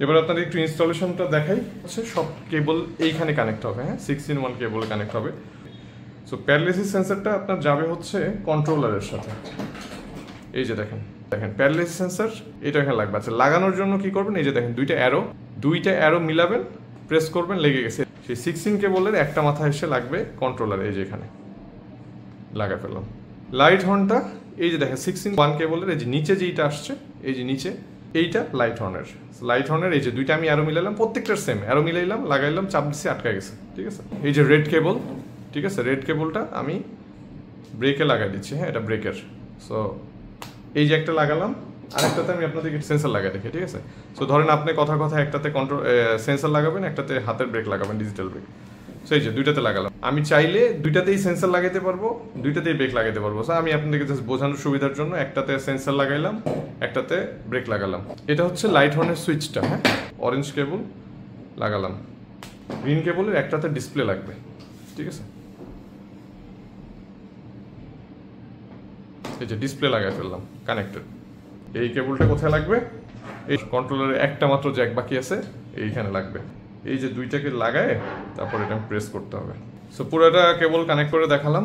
এবার আপনাদের একটু ইনস্টলেশনটা দেখাই। হচ্ছে সব কেবল এইখানে কানেক্ট হবে, হ্যাঁ 6-in-1 কেবলে কানেক্ট হবে। সো প্যারালাইসিস সেন্সরটা আপনার যাবে হচ্ছে কন্ট্রোলারের সাথে। এই যে দেখেন দেখেন প্যারালাইসিস সেন্সর এটা এখানে লাগবে। আচ্ছা লাগানোর জন্য কি করবেন, এই যে দেখেন দুইটা অ্যারো মিলাবেন, প্রেস করবেন, লেগে গেছে। সেই 6-in কেবলের একটা মাথা এসে লাগবে কন্ট্রোলারে, এই যে এখানে লাগা ফেললাম। লাইট হর্নটা এই যে দেখেন 6-in-1 কেবলের এই যে নিচে যেইটা আসছে, এই যে নিচে এইটা লাইট হর্নের এই যে দুইটা আমি অ্যারো মিলাইলাম, প্রত্যেকটার সেম অ্যারো মিলাইলাম, লাগাইলাম, চাপ দিচ্ছি, আটকা গেছে। ঠিক আছে, এই যে রেড কেবল, ঠিক আছে, রেড কেবলটা আমি ব্রেকে লাগাই দিচ্ছি। হ্যাঁ এটা ব্রেকের। সো এই যে একটা লাগালাম, আরেকটাতে আমি আপনাদেরকে সেন্সর লাগাই দেখি। ঠিক আছে, সো ধরেন আপনি কথা একটাতে সেন্সর লাগাবেন, একটাতে হাতের ব্রেক লাগাবেন, ডিজিটাল ব্রেক। সো এই যে দুইটাতে লাগালাম, আমি চাইলে দুইটাতেই সেন্সর লাগাইতে পারবো, দুইটাতেই ব্রেক লাগাইতে পারবো। স্যার আমি আপনাদেরকে জাস্ট বোঝানোর সুবিধার জন্য একটাতে সেন্সর লাগাইলাম, একটাতে ব্রেক লাগালাম। এটা হচ্ছে লাইট হর্নের সুইচটা। হ্যাঁ অরেঞ্জ কেবল লাগালাম, গ্রিন কেবলের একটাতে ডিসপ্লে লাগবে। ঠিক আছে, এই যে ডিসপ্লে লাগাই ফেললাম, কানেক্টেড। এই কেবলটা কোথায় লাগবে, এই কন্ট্রোলারের একটা মাত্র জ্যাক বাকি আছে, এইখানে লাগবে। এই যে দুইটাকে লাগায় তারপর এটা প্রেস করতে হবে। সো পুরোটা কেবল কানেক্ট করে দেখালাম।